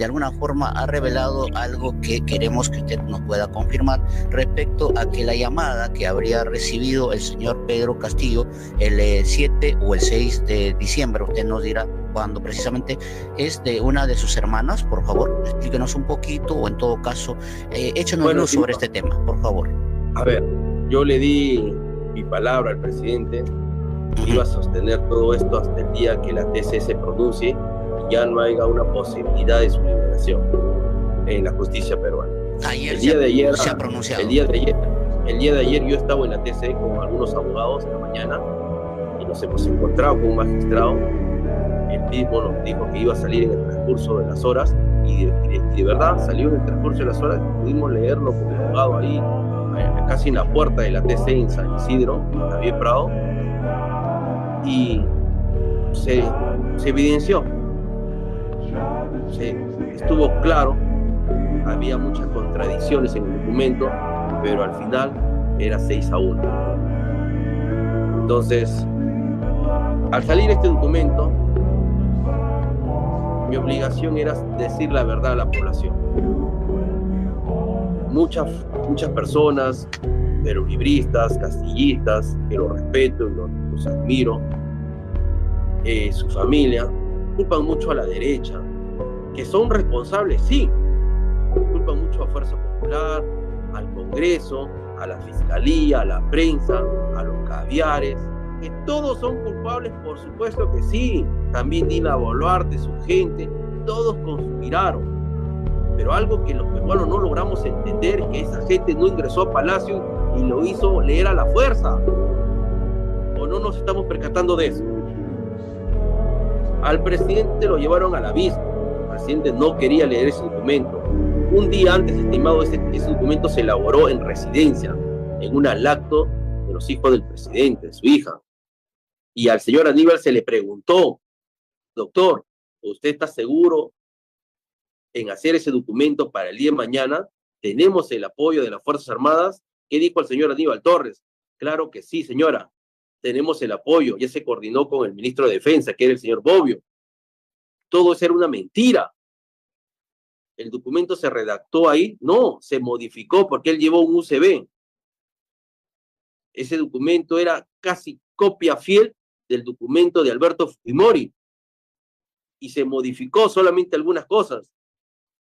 de alguna forma ha revelado algo que queremos que usted nos pueda confirmar respecto a que la llamada que habría recibido el señor Pedro Castillo el 7 o el 6 de diciembre, usted nos dirá cuando precisamente, es de una de sus hermanas. Por favor, explíquenos un poquito, o en todo caso, échenos luz sobre este tema, por favor. A ver, yo le di mi palabra al presidente, iba a sostener todo esto hasta el día que la TC se pronuncie y ya no haya una posibilidad de su liberación en la justicia peruana. Ayer el día de ayer se ha pronunciado. El día de ayer yo estaba en la TC con algunos abogados en la mañana y nos hemos encontrado con un magistrado. Él mismo nos dijo que iba a salir en el transcurso de las horas y de verdad salió en el transcurso de las horas. Pudimos leerlo con el abogado ahí casi en la puerta de la TC en San Isidro, en David Prado, y se evidenció, estuvo claro, había muchas contradicciones en el documento, pero al final era 6-1. Entonces, al salir este documento, mi obligación era decir la verdad a la población. Muchas personas, perulibristas, castillistas, que los respeto y los admiro, su familia, culpan mucho a la derecha, que son responsables, sí, culpan mucho a Fuerza Popular, al Congreso, a la Fiscalía, a la prensa, a los caviares, que todos son culpables, por supuesto que sí, también Dina Boluarte, su gente, todos conspiraron, pero algo que los peruanos no logramos entender es que esa gente no ingresó a Palacio y lo hizo leer a la fuerza, o no nos estamos percatando de eso. Al presidente lo llevaron al abismo, el presidente no quería leer ese documento. Un día antes, estimado, ese documento se elaboró en residencia, en un alacto de los hijos del presidente, de su hija. Y al señor Aníbal se le preguntó: doctor, ¿usted está seguro en hacer ese documento para el día de mañana? ¿Tenemos el apoyo de las Fuerzas Armadas? ¿Qué dijo el señor Aníbal Torres? Claro que sí, señora, tenemos el apoyo. Ya se coordinó con el ministro de Defensa, que era el señor Bobbio. Todo eso era una mentira. ¿El documento se redactó ahí? No, se modificó porque él llevó un USB. Ese documento era casi copia fiel del documento de Alberto Fujimori y se modificó solamente algunas cosas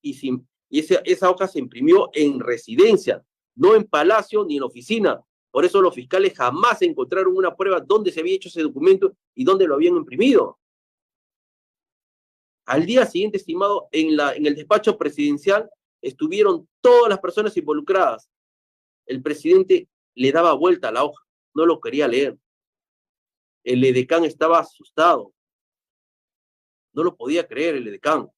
y esa hoja se imprimió en residencia, no en Palacio ni en oficina. Por eso los fiscales jamás encontraron una prueba dónde se había hecho ese documento y dónde lo habían imprimido. Al día siguiente, estimado, en el despacho presidencial estuvieron todas las personas involucradas. El presidente le daba vuelta a la hoja, no lo quería leer. El edecán estaba asustado. No lo podía creer el edecán,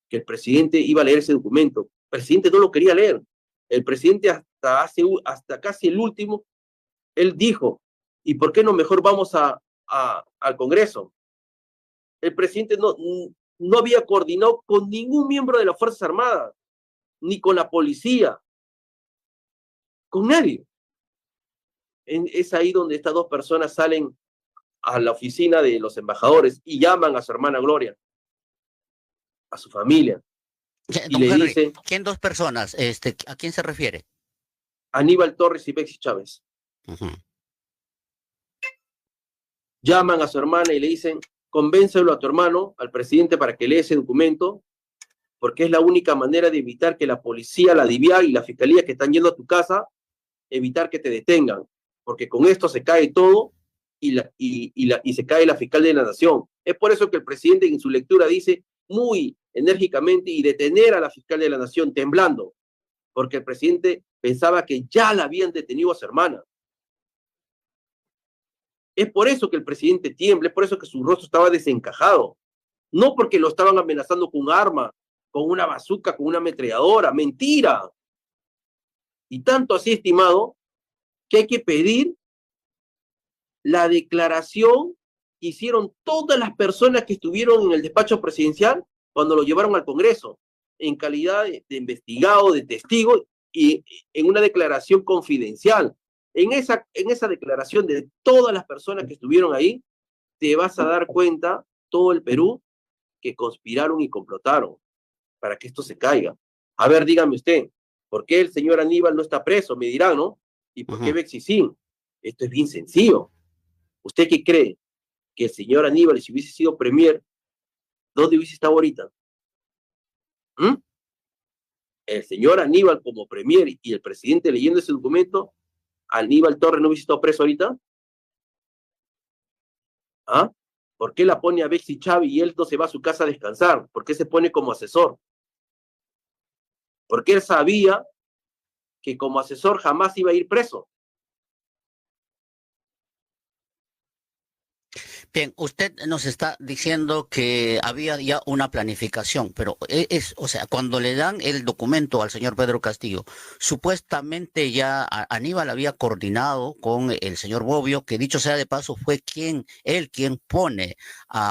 que el presidente iba a leer ese documento. El presidente no lo quería leer. El presidente hasta casi el último, él dijo: ¿y por qué no mejor vamos al Congreso? El presidente no había coordinado con ningún miembro de las Fuerzas Armadas, ni con la policía, con nadie. Es ahí donde estas dos personas salen a la oficina de los embajadores y llaman a su hermana Gloria, a su familia, y le dicen: ¿quién dos personas? ¿A quién se refiere? Aníbal Torres y Bexy Chávez. Llaman a su hermana y le dicen: convéncelo a tu hermano, al presidente, para que lea ese documento, porque es la única manera de evitar que la policía, la DIVIAC y la fiscalía que están yendo a tu casa, evitar que te detengan, porque con esto se cae todo y se cae la fiscal de la nación. Es por eso que el presidente en su lectura dice muy enérgicamente: y detener a la fiscal de la nación, temblando, porque el presidente pensaba que ya la habían detenido a su hermana. Es por eso que el presidente tiembla, es por eso que su rostro estaba desencajado. No porque lo estaban amenazando con un arma, con una bazuca, con una ametralladora. ¡Mentira! Y tanto así, estimado, que hay que pedir la declaración que hicieron todas las personas que estuvieron en el despacho presidencial cuando lo llevaron al Congreso, en calidad de investigado, de testigo, y en una declaración confidencial. En esa declaración de todas las personas que estuvieron ahí, te vas a dar cuenta, todo el Perú, que conspiraron y complotaron para que esto se caiga. A ver, dígame usted, ¿por qué el señor Aníbal no está preso? Me dirán, ¿no? ¿Y por qué Bexi sí? Esto es bien sencillo. ¿Usted qué cree? Que el señor Aníbal, si hubiese sido premier, ¿dónde hubiese estado ahorita? ¿Mm? El señor Aníbal como premier y el presidente leyendo ese documento, Aníbal Torres no hubiese estado preso ahorita. ¿Ah? ¿Por qué la pone a Bexi Chávez y él no se va a su casa a descansar? ¿Por qué se pone como asesor? Porque él sabía que como asesor jamás iba a ir preso. Bien, usted nos está diciendo que había ya una planificación, pero o sea, cuando le dan el documento al señor Pedro Castillo, supuestamente ya Aníbal había coordinado con el señor Bobbio, que dicho sea de paso, fue él quien pone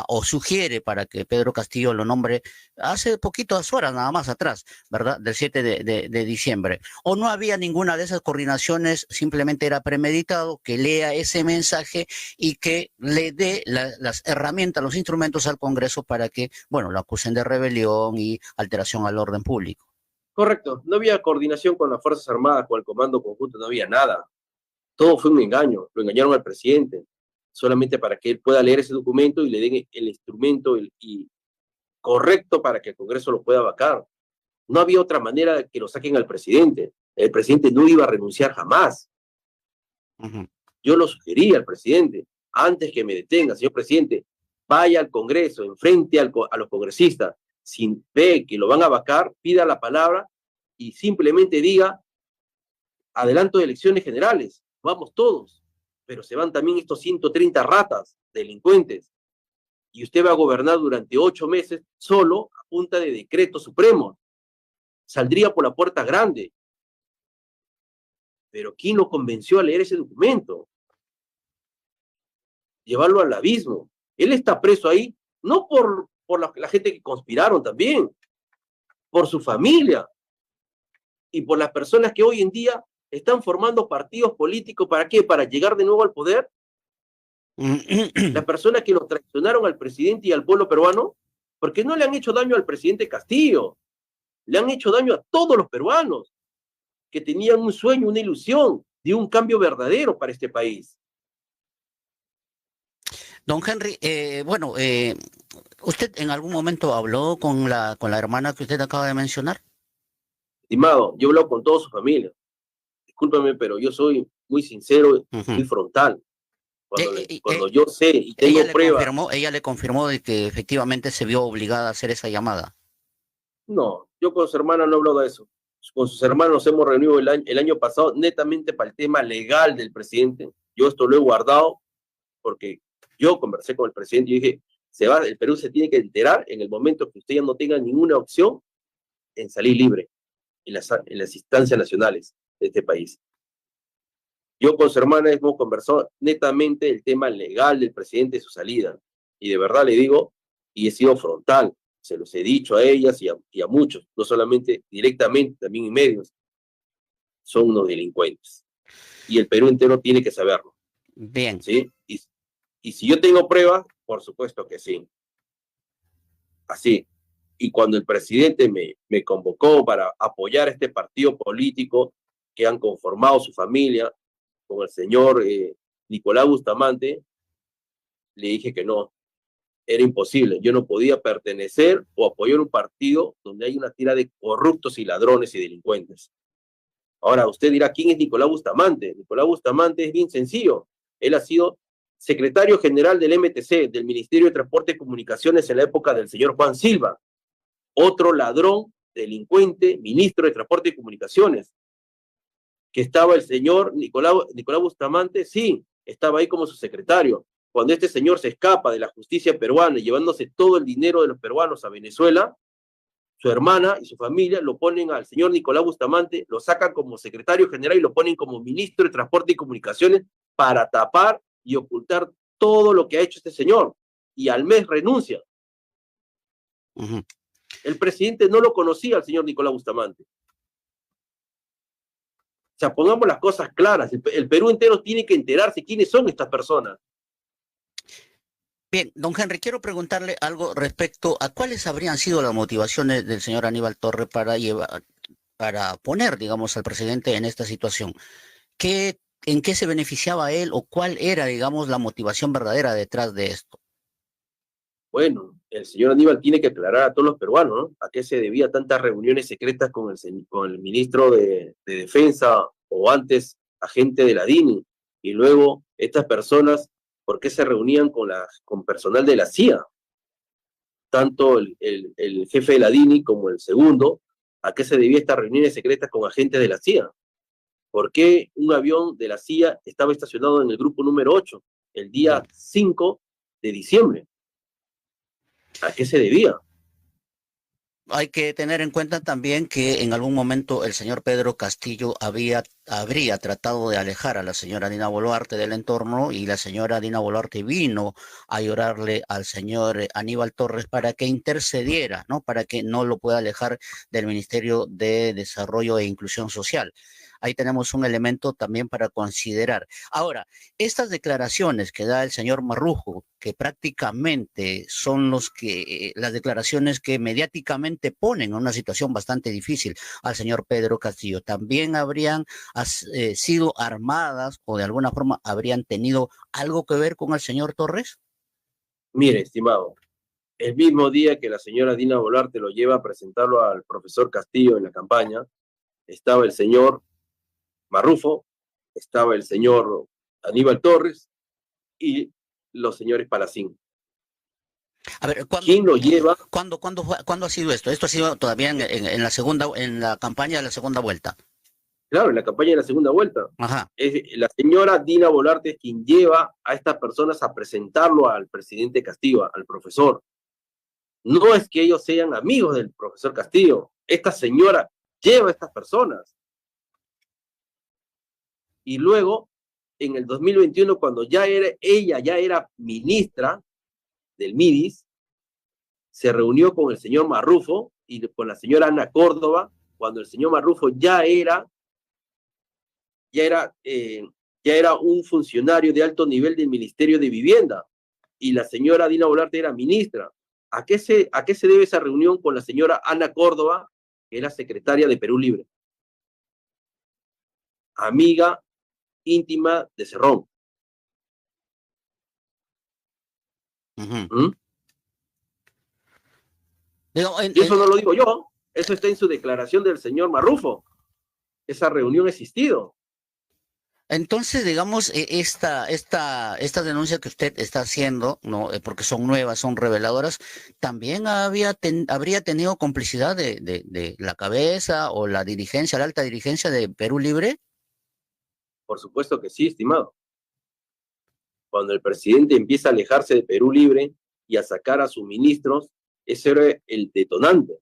o sugiere para que Pedro Castillo lo nombre hace poquitas horas, nada más atrás, ¿verdad? Del 7 de diciembre. O no había ninguna de esas coordinaciones, simplemente era premeditado que lea ese mensaje y que le dé las herramientas, los instrumentos al Congreso para que, bueno, lo acusen de rebelión y alteración al orden público. Correcto, no había coordinación con las Fuerzas Armadas, con el Comando Conjunto, no había nada. Todo fue un engaño, lo engañaron al presidente, solamente para que él pueda leer ese documento y le den el instrumento correcto para que el Congreso lo pueda vacar. No había otra manera de que lo saquen al presidente. El presidente no iba a renunciar jamás. Yo lo sugerí al presidente, antes que me detenga, señor presidente, vaya al Congreso, enfrente a los congresistas, si ve que lo van a vacar, pida la palabra y simplemente diga, adelanto de elecciones generales, vamos todos, pero se van también estos 130 ratas, delincuentes, y usted va a gobernar durante 8 meses solo a punta de decreto supremo. Saldría por la puerta grande. Pero ¿quién lo convenció a leer ese documento? Llevarlo al abismo. Él está preso ahí, no por la gente que conspiraron también, por su familia y por las personas que hoy en día están formando partidos políticos. ¿Para qué? Para llegar de nuevo al poder. Las personas que nos traicionaron al presidente y al pueblo peruano, porque no le han hecho daño al presidente Castillo, le han hecho daño a todos los peruanos que tenían un sueño, una ilusión de un cambio verdadero para este país. Don Henry, ¿usted en algún momento habló con la hermana que usted acaba de mencionar? Estimado, yo he hablado con toda su familia. Discúlpame, pero yo soy muy sincero, muy frontal. Cuando yo sé y tengo pruebas. ¿Ella le confirmó de que efectivamente se vio obligada a hacer esa llamada? No, yo con su hermana no he hablado de eso. Con sus hermanos nos hemos reunido el año pasado netamente para el tema legal del presidente. Yo esto lo he guardado porque yo conversé con el presidente y dije, el Perú se tiene que enterar en el momento que usted ya no tenga ninguna opción en salir libre en las instancias nacionales de este país. Yo con su hermana hemos conversado netamente el tema legal del presidente y su salida. Y de verdad le digo, y he sido frontal, se los he dicho a ellas y a muchos, no solamente directamente, también en medios, son unos delincuentes. Y el Perú entero tiene que saberlo. Bien. ¿Sí? Y si yo tengo pruebas, por supuesto que sí. Así. Y cuando el presidente me convocó para apoyar a este partido político que han conformado su familia, con el señor Nicolás Bustamante, le dije que no, era imposible. Yo no podía pertenecer o apoyar un partido donde hay una tira de corruptos y ladrones y delincuentes. Ahora, usted dirá, ¿quién es Nicolás Bustamante? Nicolás Bustamante es bien sencillo. Él ha sido secretario general del MTC, del Ministerio de Transporte y Comunicaciones en la época del señor Juan Silva. Otro ladrón, delincuente, ministro de Transporte y Comunicaciones. Que estaba el señor Nicolás Bustamante, sí, estaba ahí como su secretario. Cuando este señor se escapa de la justicia peruana, llevándose todo el dinero de los peruanos a Venezuela, su hermana y su familia lo ponen al señor Nicolás Bustamante, lo sacan como secretario general y lo ponen como ministro de Transporte y Comunicaciones para tapar y ocultar todo lo que ha hecho este señor. Y al mes renuncia. El presidente no lo conocía al señor Nicolás Bustamante. O sea, pongamos las cosas claras. El Perú entero tiene que enterarse quiénes son estas personas. Bien, don Henry, quiero preguntarle algo respecto a cuáles habrían sido las motivaciones del señor Aníbal Torres para para poner, digamos, al presidente en esta situación. ¿En qué se beneficiaba él o cuál era, digamos, la motivación verdadera detrás de esto? Bueno, el señor Aníbal tiene que aclarar a todos los peruanos, ¿no? ¿A qué se debía tantas reuniones secretas con el ministro de Defensa o antes agente de la DINI? Y luego estas personas, ¿por qué se reunían con personal de la CIA? Tanto el jefe de la DINI como el segundo, ¿a qué se debía estas reuniones secretas con agentes de la CIA? ¿Por qué un avión de la CIA estaba estacionado en el grupo número 8 el día 5 de diciembre? ¿A qué se debía? Hay que tener en cuenta también que en algún momento el señor Pedro Castillo habría tratado de alejar a la señora Dina Boluarte del entorno y la señora Dina Boluarte vino a llorarle al señor Aníbal Torres para que intercediera, ¿no? Para que no lo pueda alejar del Ministerio de Desarrollo e Inclusión Social. Ahí tenemos un elemento también para considerar. Ahora, estas declaraciones que da el señor Marrujo, que prácticamente son las declaraciones que mediáticamente ponen en una situación bastante difícil al señor Pedro Castillo, también habrían sido armadas o de alguna forma habrían tenido algo que ver con el señor Torres. Mire, estimado, el mismo día que la señora Dina Boluarte lo lleva a presentarlo al profesor Castillo en la campaña, estaba el señor Marrufo, estaba el señor Aníbal Torres y los señores Palacín. A ver, ¿quién lo lleva? ¿Cuándo ha sido esto? Esto ha sido todavía en la campaña de la segunda vuelta. Claro, en la campaña de la segunda vuelta. Ajá. La señora Dina Boluarte es quien lleva a estas personas a presentarlo al presidente Castillo, al profesor. No es que ellos sean amigos del profesor Castillo. Esta señora lleva a estas personas. Y luego, en el 2021, cuando ella ya era ministra del MIDIS, se reunió con el señor Marrufo y con la señora Ana Córdoba, cuando el señor Marrufo ya era un funcionario de alto nivel del Ministerio de Vivienda y la señora Dina Boluarte era ministra. ¿A qué se debe esa reunión con la señora Ana Córdoba, que era secretaria de Perú Libre? Amiga íntima de Cerrón. Y eso no lo digo yo, eso está en su declaración del señor Marrufo. Esa reunión ha existido. Entonces, digamos, esta denuncia que usted está haciendo, ¿no? Porque son nuevas, son reveladoras, ¿también habría tenido complicidad de la cabeza o la dirigencia, la alta dirigencia de Perú Libre? Por supuesto que sí, estimado. Cuando el presidente empieza a alejarse de Perú Libre y a sacar a sus ministros, ese era el detonante.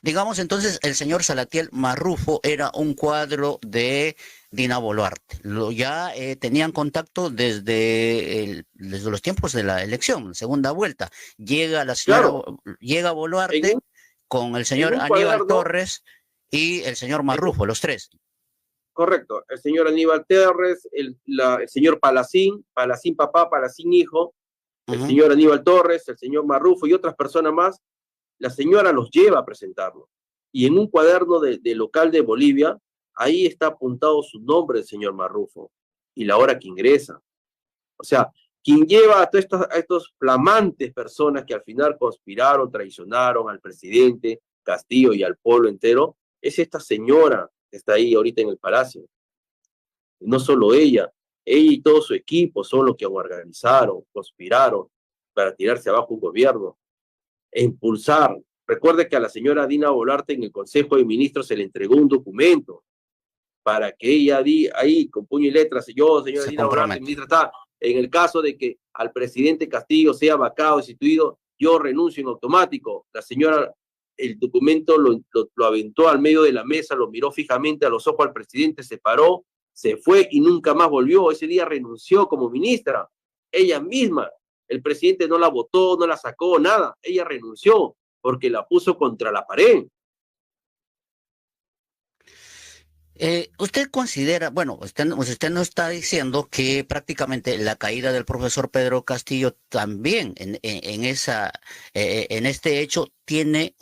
Digamos, entonces, el señor Salatiel Marrufo era un cuadro de Dina Boluarte. Ya tenían contacto desde los tiempos de la elección, segunda vuelta. Llega la señora, llega Boluarte con el señor Aníbal Torres y el señor Marrufo, los tres. Correcto, el señor Aníbal Torres, el señor Palacín papá, Palacín hijo, el señor Aníbal Torres, el señor Marrufo y otras personas más. La señora los lleva a presentarlo. Y en un cuaderno de local de Bolivia, ahí está apuntado su nombre del señor Marrufo y la hora que ingresa. O sea, quien lleva a estos flamantes personas que al final conspiraron, traicionaron al presidente Castillo y al pueblo entero, es esta señora que está ahí ahorita en el palacio. No solo ella y todo su equipo son los que organizaron, conspiraron para tirarse abajo un gobierno e impulsar. Recuerde que a la señora Dina Boluarte en el Consejo de Ministros se le entregó un documento para que ella ahí con puño y letras, yo, señora Dina Boluarte, ministra, está, en el caso de que al presidente Castillo sea vacado, destituido, yo renuncio en automático. La señora, el documento lo aventó al medio de la mesa, lo miró fijamente a los ojos al presidente, se paró, se fue y nunca más volvió. Ese día renunció como ministra, ella misma. El presidente no la votó, no la sacó, nada. Ella renunció porque la puso contra la pared. Usted considera, bueno, usted nos está diciendo que prácticamente la caída del profesor Pedro Castillo también en este hecho tiene